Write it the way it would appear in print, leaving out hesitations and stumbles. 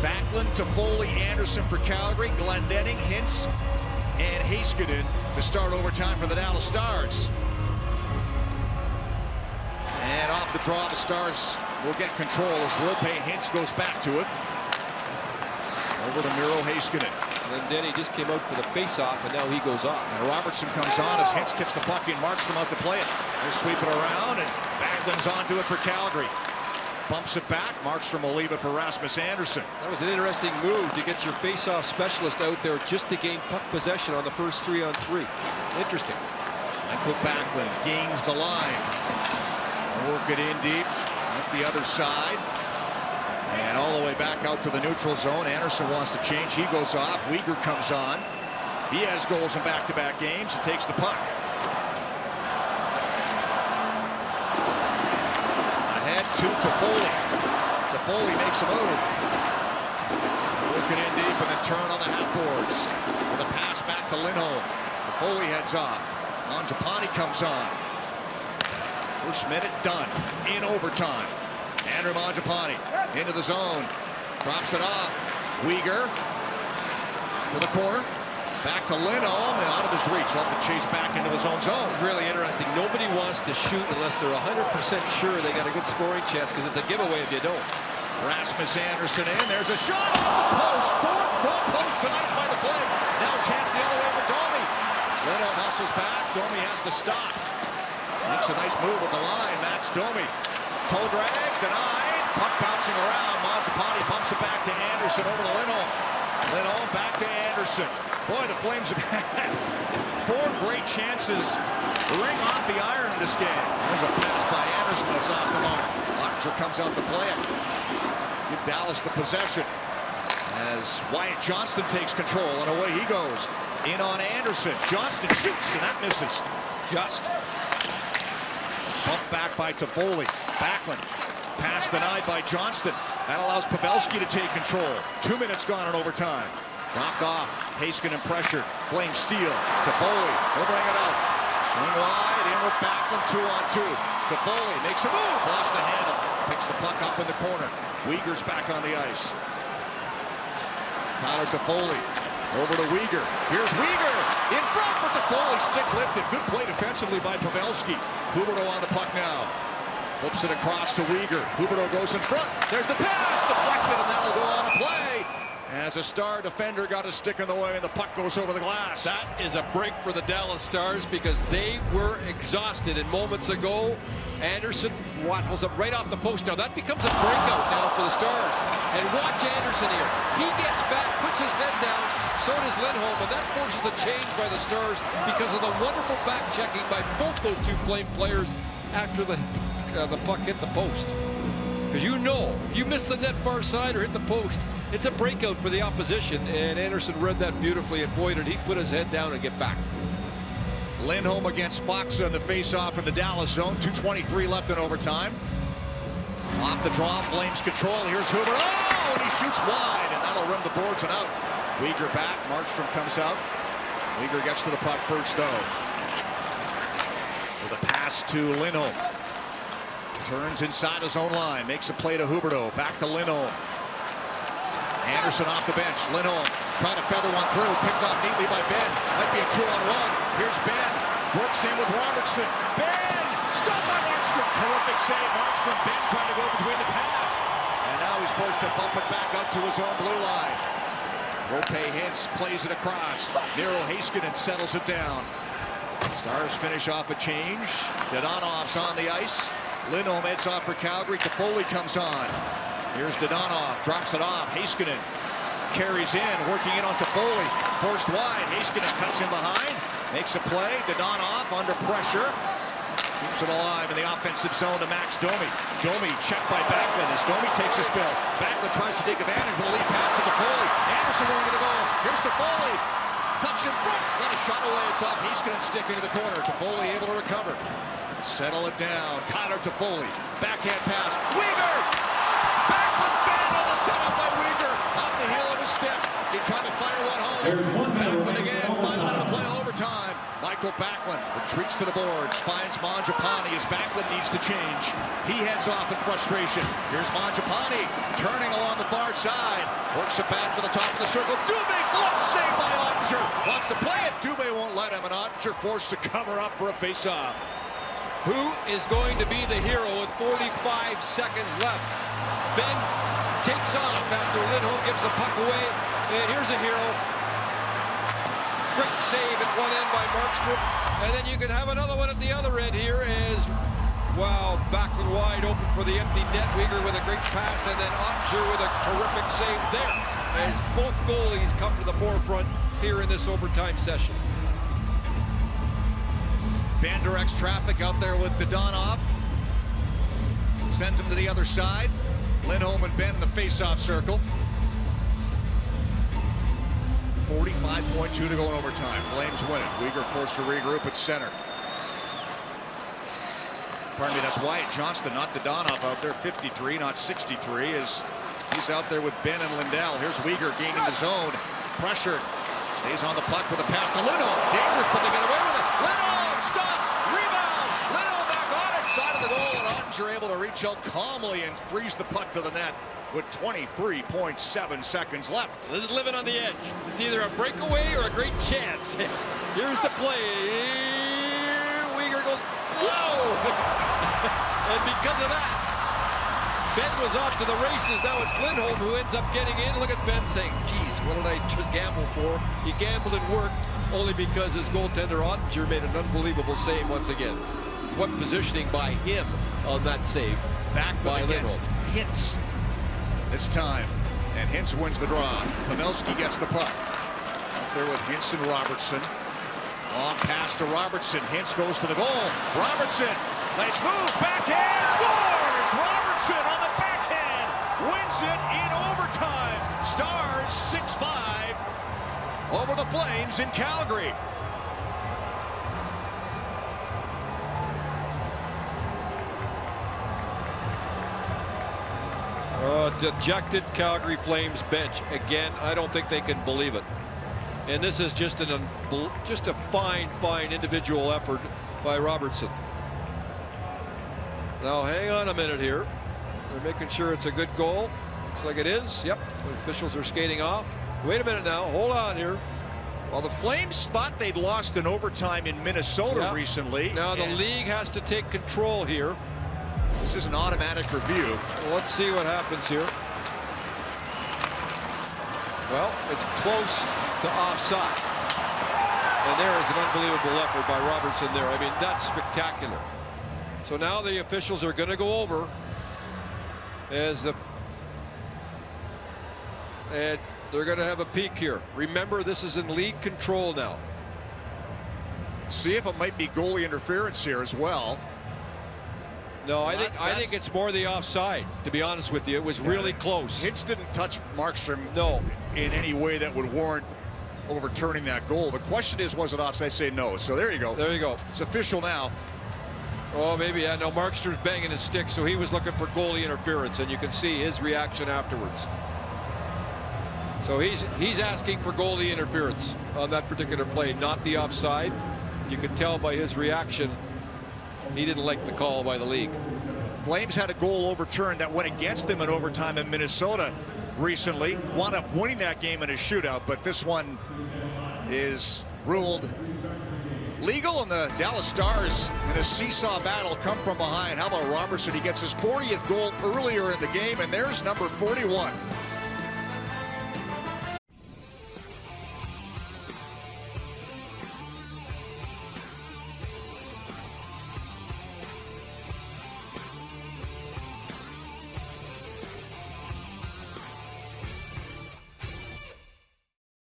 Backlund, Toffoli, Anderson for Calgary, Glendening, Hintz, and Heiskanen to start overtime for the Dallas Stars. And off the draw, the Stars will get control as Roope Hintz goes back to it. Over to Miro Heiskanen. Glendening just came out for the face-off, and now he goes off. And Robertson comes on as Hintz tips the puck in. Markstrom out to play it. They'll sweep it around, and Backlund's onto it for Calgary. Bumps it back. Markstrom will leave it for Rasmus Andersson. That was an interesting move to get your face-off specialist out there just to gain puck possession on the first 3-on-3. Interesting. Michael Backlund gains the line. Work it in deep. Up the other side. And all the way back out to the neutral zone. Anderson wants to change. He goes off. Weegar comes on. He has goals in back-to-back games. He takes the puck. Ahead to Toffoli. Toffoli makes a move. Work it in deep and then turn on the half boards. With a pass back to Lindholm. Toffoli heads off. Mangiapane comes on. First minute done in overtime. Andrew Mangiapane into the zone. Drops it off. Weegar to the corner. Back to Lindholm and out of his reach. He'll have to chase back into his own zone. It's really interesting. Nobody wants to shoot unless they're 100% sure they got a good scoring chance, because it's a giveaway if you don't. Rasmus Andersson in. There's a shot off the post. Fourth goal post tonight by the Flames. Now a chance the other way for Domi. Lindholm hustles back. Domi has to stop. Makes a nice move with the line. Max Domi. Toe drag, denied. Puck bouncing around. Mangiapane bumps it back to Anderson over to Lindholm. Lindholm back to Anderson. Boy, the Flames have had 4 great chances ring off the iron in this game. There's a pass by Anderson that's off the mark. Larcher comes out to play it. Give Dallas the possession as Wyatt Johnston takes control, and away he goes. In on Anderson. Johnston shoots, and that misses. Just. Bumped back by Toffoli. Backlund. Pass denied by Johnston. That allows Pavelski to take control. 2 minutes gone in overtime. Knocked off. Heiskanen pressure. Flame steal. Toffoli. He'll bring it out. Swing wide. In with Backlund. 2-on-2. Toffoli makes a move. Lost the handle. Picks the puck up in the corner. Weegar's back on the ice. Tyler Toffoli. Over to Weegar. Here's Weegar. In front for Toffoli. Stick lifted. Good play defensively by Pavelski. Huberdeau on the puck now. Flips it across to Weegar. Huberdeau goes in front. There's the pass. Deflected, and that'll go on a play. As a Star defender got a stick in the way, and the puck goes over the glass. That is a break for the Dallas Stars, because they were exhausted. And moments ago, Anderson wattles it right off the post. Now that becomes a breakout now for the Stars. And watch Anderson here. He gets back, puts his head down. So does Lindholm, and that forces a change by the Stars because of the wonderful back checking by both those two Flame players after the puck hit the post. Because you know, if you miss the net far side or hit the post, it's a breakout for the opposition, and Anderson read that beautifully, and boy, did he put his head down and get back. Lindholm against Fox on the face-off in the Dallas zone. 2:23 left in overtime. Off the draw, Flames control. Here's Huber. Oh, and he shoots wide, and that'll rim the boards and out. Weegar back. Markstrom comes out. Weegar gets to the puck first, though. With a pass to Lindholm. Turns inside his own line. Makes a play to Huberdeau. Back to Lindholm. Anderson off the bench. Lindholm trying to feather one through. Picked off neatly by Ben. Might be a 2-on-1. Here's Ben. Works in with Robertson. Ben! Stopped by Markstrom. Terrific save. Markstrom. Ben trying to go between the pads. And now he's forced to bump it back up to his own blue line. Roope Hintz plays it across. Miro Heiskanen settles it down. Stars finish off a change. Dodonov's on the ice. Lindholm heads off for Calgary. Toffoli comes on. Here's Dodonov. Drops it off. Heiskanen carries in. Working in on Toffoli. Forced wide. Heiskanen cuts in behind. Makes a play. Dodonov under pressure. Keeps it alive in the offensive zone to Max Domi. Domi checked by Backlund as Domi takes a spill. Backlund tries to take advantage with a lead pass to Toffoli. Anderson going to the goal. Here's Toffoli. Cuts in front. Let a shot away. It's off. Heiskanen sticking to the corner. Toffoli able to recover. Settle it down. Tyler Toffoli. Backhand pass. Weegar! Backward fan on the setup by Weegar. Off the heel of his step. He tried to fire one home. There's 1 minute Backward again. remaining in Final minute overtime. to play overtime. Michael Mikko Backlund retreats to the boards, finds Mangiapane as Backlund needs to change. He heads off in frustration. Here's Mangiapane turning along the far side. Works it back to the top of the circle. Dubé, glove save by Ottinger. Wants to play it. Dubé won't let him, and Ottinger forced to cover up for a face-off. Who is going to be the hero with 45 seconds left? Ben takes off after Lindholm gives the puck away, and here's a hero. Great save at one end by Markstrom, and then you can have another one at the other end here as, wow, Backlund wide open for the empty net. Weegar with a great pass, and then Ottinger with a terrific save there as both goalies come to the forefront here in this overtime session. Ben directs traffic out there with Dadonov. Sends him to the other side. Lindholm and Ben in the face-off circle. 45.2 to go in overtime. Flames win it. Weegar forced to regroup at center. Pardon me, that's Wyatt Johnston, not Dadonov out there. 53, not 63, as he's out there with Ben and Lindell. Here's Weegar gaining the zone. Pressured. Stays on the puck with a pass to Lindholm. Dangerous, but they get away with it. Lindholm, stop, rebound. Lindholm back on it, side of the goal, and Ottinger able to reach out calmly and freeze the puck to the net with 23.7 seconds left. This is living on the edge. It's either a breakaway or a great chance. Here's the play. Weegar goes, whoa! And because of that, Ben was off to the races. Now it's Lindholm who ends up getting in. Look at Ben saying, geez, what did I gamble for? He gambled and worked only because his goaltender Ottinger made an unbelievable save once again. What positioning by him on that save. Back by against Lindholm. Hintz this time, and Hintz wins the draw. Pavelski gets the puck. Out there with Hintz and Robertson. Long pass to Robertson. Hintz goes to the goal. Robertson, nice move, backhand, scores! Robertson on the backhand, wins it in overtime. Stars 6-5 over the Flames in Calgary. Dejected Calgary Flames bench again. I don't think they can believe it. And this is just a fine individual effort by Robertson. Now hang on a minute here. They're making sure it's a good goal. Looks like it is. Yep. The officials are skating off. Wait a minute now. Hold on here. Well, the Flames thought they'd lost in overtime in Minnesota recently. Now the league has to take control here. This is an automatic review. Well, let's see what happens here. Well, it's close to offside. And there is an unbelievable effort by Robertson there. I mean, that's spectacular. So now the officials are going to go over as the and they're going to have a peek here. Remember, this is in league control now. See if it might be goalie interference here as well. No, I think it's more the offside, to be honest with you. It was really close. Hintz didn't touch Markstrom in any way that would warrant overturning that goal. The question is, was it offside? Say no. So there you go. There you go. It's official now. Oh, maybe. Yeah, no, Markstrom's banging his stick, so he was looking for goalie interference, and you can see his reaction afterwards. So he's asking for goalie interference on that particular play, not the offside. You can tell by his reaction he didn't like the call by the league. Flames had a goal overturned that went against them in overtime in Minnesota recently. Wound up winning that game in a shootout, but this one is ruled legal, and the Dallas Stars in a seesaw battle come from behind. How about Robertson? He gets his 40th goal earlier in the game, and there's number 41.